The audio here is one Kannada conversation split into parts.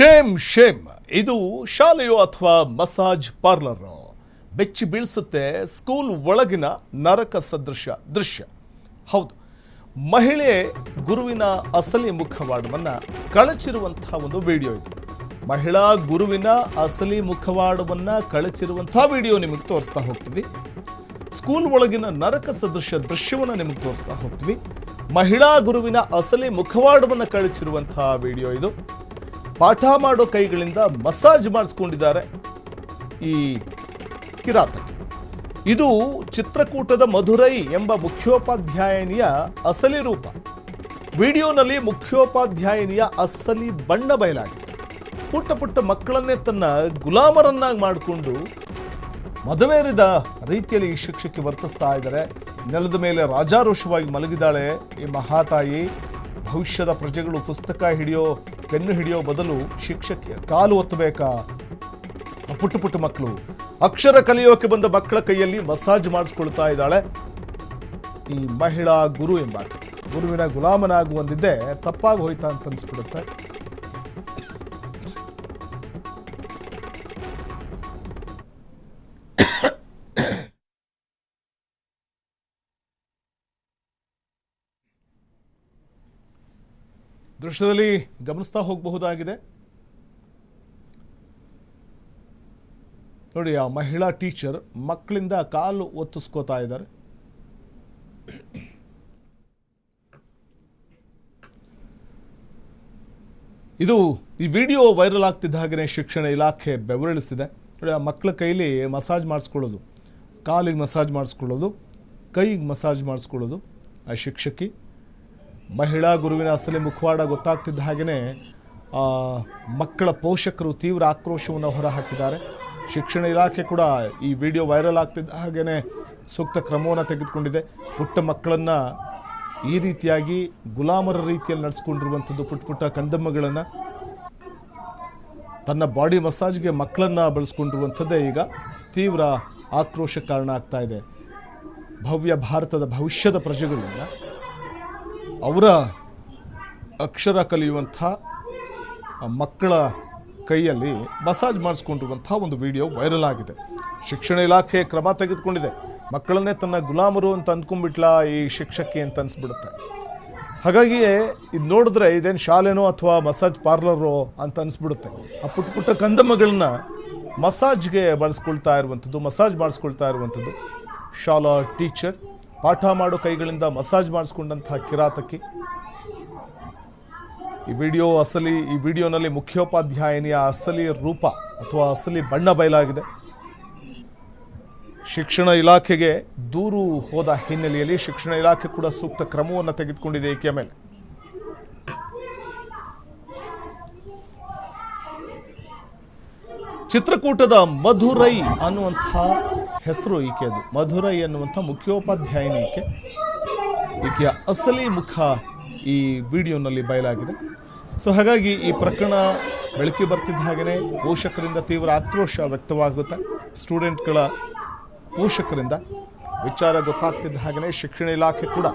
ಶೇಮ್ ಇದು ಶಾಲೆಯೋ ಅಥವಾ ಮಸಾಜ್ ಪಾರ್ಲರೋ ಬೆಚ್ಚಿ ಬೀಳಿಸುತ್ತೆ ಸ್ಕೂಲ್ ಒಳಗಿನ ನರಕ ಸದೃಶ ದೃಶ್ಯ. ಹೌದು, ಮಹಿಳೆ ಗುರುವಿನ ಅಸಲಿ ಮುಖವಾಡವನ್ನು ಕಳಚಿರುವಂತಹ ಒಂದು ವಿಡಿಯೋ ಇದು. ಮಹಿಳಾ ಗುರುವಿನ ಅಸಲಿ ಮುಖವಾಡವನ್ನು ಕಳಚಿರುವಂತಹ ವಿಡಿಯೋ ನಿಮಗೆ ತೋರಿಸ್ತಾ ಹೋಗ್ತೀವಿ. ಸ್ಕೂಲ್ ಒಳಗಿನ ನರಕ ಸದೃಶ ದೃಶ್ಯವನ್ನು ನಿಮಗೆ ತೋರಿಸ್ತಾ ಹೋಗ್ತೀವಿ. ಮಹಿಳಾ ಗುರುವಿನ ಅಸಲಿ ಮುಖವಾಡವನ್ನು ಕಳಚಿರುವಂತಹ ವಿಡಿಯೋ ಇದು. ಪಾಠ ಮಾಡೋ ಕೈಗಳಿಂದ ಮಸಾಜ್ ಮಾಡಿಸ್ಕೊಂಡಿದ್ದಾರೆ ಈ ಕಿರಾತಕಿ. ಇದು ಚಿತ್ರಕೂಟದ ಮಧುರೈ ಎಂಬ ಮುಖ್ಯೋಪಾಧ್ಯಾಯಿನಿಯ ಅಸಲಿ ರೂಪ. ವಿಡಿಯೋನಲ್ಲಿ ಮುಖ್ಯೋಪಾಧ್ಯಾಯಿನಿಯ ಅಸಲಿ ಬಣ್ಣ ಬಯಲಾಗಿದೆ. ಪುಟ್ಟ ಪುಟ್ಟ ಮಕ್ಕಳನ್ನೇ ತನ್ನ ಗುಲಾಮರನ್ನಾಗಿ ಮಾಡಿಕೊಂಡು ಮದುವೇರಿದ ರೀತಿಯಲ್ಲಿ ಈ ಶಿಕ್ಷಕಿ ವರ್ತಿಸ್ತಾ ಇದ್ದಾರೆ. ನೆಲದ ಮೇಲೆ ರಾಜಾರೋಷವಾಗಿ ಮಲಗಿದ್ದಾಳೆ ಈ ಮಹಾತಾಯಿ. ಭವಿಷ್ಯದ ಪ್ರಜೆಗಳು ಪುಸ್ತಕ ಹಿಡಿಯೋ ಪೆನ್ನು ಹಿಡಿಯೋ ಬದಲು ಶಿಕ್ಷಕಿಯ ಕಾಲು ಒತ್ತಬೇಕಾ? ಪುಟ್ಟ ಪುಟ್ಟ ಮಕ್ಕಳು ಅಕ್ಷರ ಕಲಿಯೋಕೆ ಬಂದ ಮಕ್ಕಳ ಕೈಯಲ್ಲಿ ಮಸಾಜ್ ಮಾಡಿಸ್ಕೊಳ್ತಾ ಇದ್ದಾಳೆ ಈ ಮಹಿಳಾ ಗುರು ಎಂಬಾಕೆ. ಗುರುವಿನ ಗುಲಾಮನಾಗುವಂದಿದ್ದೆ ತಪ್ಪಾಗಿ ಹೋಯ್ತಾ ಅಂತ ಅನಿಸ್ಬಿಡುತ್ತೆ. ದೃಶ್ಯದಲ್ಲಿ ಗಮನಿಸ್ತಾ ಹೋಗಬಹುದಾಗಿದೆ. ನೋಡಿ, ಆ ಮಹಿಳಾ ಟೀಚರ್ ಮಕ್ಕಳಿಂದ ಕಾಲು ಒತ್ತಿಸ್ಕೋತಾ ಇದ್ದಾರೆ. ಈ ವಿಡಿಯೋ ವೈರಲ್ ಆಗ್ತಿದ್ದ ಹಾಗೆ ಶಿಕ್ಷಣ ಇಲಾಖೆ ಬೆವರಿಳಿಸಿದೆ. ನೋಡಿ, ಆ ಮಕ್ಕಳ ಕೈಲಿ ಮಸಾಜ್ ಮಾಡಿಸ್ಕೊಳ್ಳೋದು, ಕಾಲಿಗೆ ಮಸಾಜ್ ಮಾಡಿಸ್ಕೊಳ್ಳೋದು, ಕೈಗೆ ಮಸಾಜ್ ಮಾಡಿಸ್ಕೊಳ್ಳೋದು. ಆ ಶಿಕ್ಷಕಿ ಮಹಿಳಾ ಗುರುವಿನ ಅಸಲಿ ಮುಖವಾಡ ಗೊತ್ತಾಗ್ತಿದ್ದ ಹಾಗೆಯೇ ಮಕ್ಕಳ ಪೋಷಕರು ತೀವ್ರ ಆಕ್ರೋಶವನ್ನು ಹೊರಹಾಕಿದ್ದಾರೆ. ಶಿಕ್ಷಣ ಇಲಾಖೆ ಕೂಡ ಈ ವಿಡಿಯೋ ವೈರಲ್ ಆಗ್ತಿದ್ದ ಹಾಗೆಯೇ ಸೂಕ್ತ ಕ್ರಮವನ್ನು ತೆಗೆದುಕೊಂಡಿದೆ. ಪುಟ್ಟ ಮಕ್ಕಳನ್ನು ಈ ರೀತಿಯಾಗಿ ಗುಲಾಮರ ರೀತಿಯಲ್ಲಿ ನಡೆಸ್ಕೊಂಡಿರುವಂಥದ್ದು, ಪುಟ್ಟ ಪುಟ್ಟ ಕಂದಮ್ಮಗಳನ್ನು ತನ್ನ ಬಾಡಿ ಮಸಾಜ್ಗೆ ಮಕ್ಕಳನ್ನು ಬಳಸ್ಕೊಂಡಿರುವಂಥದ್ದೇ ಈಗ ತೀವ್ರ ಆಕ್ರೋಶಕ್ಕೆ ಕಾರಣ ಆಗ್ತಾ ಇದೆ. ಭವ್ಯ ಭಾರತದ ಭವಿಷ್ಯದ ಪ್ರಜೆಗಳನ್ನು ಅವರ ಅಕ್ಷರ ಕಲಿಯುವಂಥ ಮಕ್ಕಳ ಕೈಯಲ್ಲಿ ಮಸಾಜ್ ಮಾಡಿಸ್ಕೊಂಡಿರುವಂಥ ಒಂದು ವಿಡಿಯೋ ವೈರಲ್ ಆಗಿದೆ. ಶಿಕ್ಷಣ ಇಲಾಖೆ ಕ್ರಮ ತೆಗೆದುಕೊಂಡಿದೆ. ಮಕ್ಕಳನ್ನೇ ತನ್ನ ಗುಲಾಮರು ಅಂತ ಅಂದ್ಕೊಂಡ್ಬಿಟ್ಲ ಈ ಶಿಕ್ಷಕಿ ಅಂತ ಅನಿಸ್ಬಿಡುತ್ತೆ. ಹಾಗಾಗಿಯೇ ಇದು ನೋಡಿದ್ರೆ ಇದೇನು ಶಾಲೆನೋ ಅಥವಾ ಮಸಾಜ್ ಪಾರ್ಲರೋ ಅಂತ ಅನಿಸ್ಬಿಡುತ್ತೆ. ಆ ಪುಟ್ಟ ಪುಟ್ಟ ಕಂದಮ್ಮಗಳನ್ನ ಮಸಾಜ್ಗೆ ಬಳಸ್ಕೊಳ್ತಾ ಇರುವಂಥದ್ದು, ಮಸಾಜ್ ಮಾಡಿಸ್ಕೊಳ್ತಾ ಇರುವಂಥದ್ದು ಶಾಲಾ ಟೀಚರ್. ಪಾಠ ಮಾಡೋ ಕೈಗಳಿಂದ ಮಸಾಜ್ ಮಾಡಿಸ್ಕೊಂಡಂತಹ ಕಿರಾತಕಿ. ಈ ವಿಡಿಯೋನಲ್ಲಿ ಮುಖ್ಯೋಪಾಧ್ಯಾಯಿನಿಯ ಅಸಲಿ ರೂಪ ಅಥವಾ ಅಸಲಿ ಬಣ್ಣ ಬಯಲಾಗಿದೆ. ಶಿಕ್ಷಣ ಇಲಾಖೆಗೆ ದೂರು ಹೋದ ಹಿನ್ನೆಲೆಯಲ್ಲಿ ಶಿಕ್ಷಣ ಇಲಾಖೆ ಕೂಡ ಸೂಕ್ತ ಕ್ರಮವನ್ನು ತೆಗೆದುಕೊಂಡಿದೆ ಈಕೆಯ ಮೇಲೆ. ಚಿತ್ರಕೂಟದ ಮಧುರೈ ಅನ್ನುವಂಥ ಹೆಸರು ಈಕೆದು. ಮಧುರೈ ಅನ್ನುವಂಥ ಮುಖ್ಯೋಪಾಧ್ಯಾಯಿನಿ ಈಕೆಯ ಅಸಲಿ ಮುಖ ಈ ವಿಡಿಯೋನಲ್ಲಿ ಬಯಲಾಗಿದೆ. ಸೊ ಹಾಗಾಗಿ ಈ ಪ್ರಕರಣ ಬೆಳಕಿಗೆ ಬರ್ತಿದ್ದ ಹಾಗೆಯೇ ಪೋಷಕರಿಂದ ತೀವ್ರ ಆಕ್ರೋಶ ವ್ಯಕ್ತವಾಗುತ್ತೆ. ಸ್ಟೂಡೆಂಟ್ಗಳ ಪೋಷಕರಿಂದ ವಿಚಾರ ಗೊತ್ತಾಗ್ತಿದ್ದ ಹಾಗೆಯೇ ಶಿಕ್ಷಣ ಇಲಾಖೆ ಕೂಡ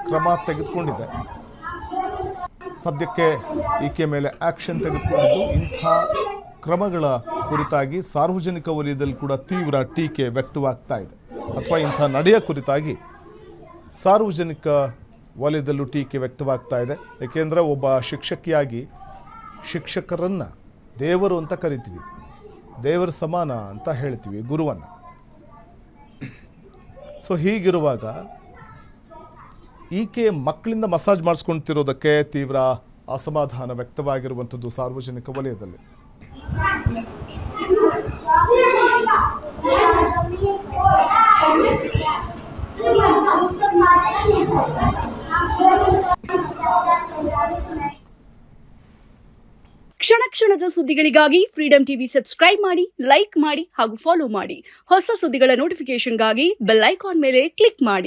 ಕ್ರಮ ತೆಗೆದುಕೊಂಡಿದೆ. ಸದ್ಯಕ್ಕೆ ಈಕೆಯ ಮೇಲೆ ಆ್ಯಕ್ಷನ್ ತೆಗೆದುಕೊಂಡಿದ್ದು, ಇಂಥ ಕ್ರಮಗಳ ಕುರಿತಾಗಿ ಸಾರ್ವಜನಿಕ ವಲಯದಲ್ಲಿ ಕೂಡ ತೀವ್ರ ಟೀಕೆ ವ್ಯಕ್ತವಾಗ್ತಾ ಇದೆ. ಅಥವಾ ಇಂಥ ನಡೆಯ ಕುರಿತಾಗಿ ಸಾರ್ವಜನಿಕ ವಲಯದಲ್ಲೂ ಟೀಕೆ ವ್ಯಕ್ತವಾಗ್ತಾ ಇದೆ. ಏಕೆಂದರೆ ಒಬ್ಬ ಶಿಕ್ಷಕಿಯಾಗಿ ಶಿಕ್ಷಕರನ್ನು ದೇವರು ಅಂತ ಕರಿತೀವಿ, ದೇವರ ಸಮಾನ ಅಂತ ಹೇಳ್ತೀವಿ ಗುರುವನ್ನು. ಸೊ ಹೀಗಿರುವಾಗ ಈಕೆ ಮಕ್ಕಳಿಂದ ಮಸಾಜ್ ಮಾಡಿಸ್ಕೊಳ್ತಿರೋದಕ್ಕೆ ತೀವ್ರ ಅಸಮಾಧಾನ ವ್ಯಕ್ತವಾಗಿರುವಂಥದ್ದು ಸಾರ್ವಜನಿಕ ವಲಯದಲ್ಲಿ. ಕ್ಷಣ ಕ್ಷಣದ ಸುದ್ದಿಗಳಿಗಾಗಿ ಫ್ರೀಡಂ ಟಿವಿ ಸಬ್ಸ್ಕ್ರೈಬ್ ಮಾಡಿ, ಲೈಕ್ ಮಾಡಿ ಹಾಗೂ ಫಾಲೋ ಮಾಡಿ. ಹೊಸ ಸುದ್ದಿಗಳ ನೋಟಿಫಿಕೇಶನ್ಗಾಗಿ ಬೆಲ್ ಐಕಾನ್ ಮೇಲೆ ಕ್ಲಿಕ್ ಮಾಡಿ.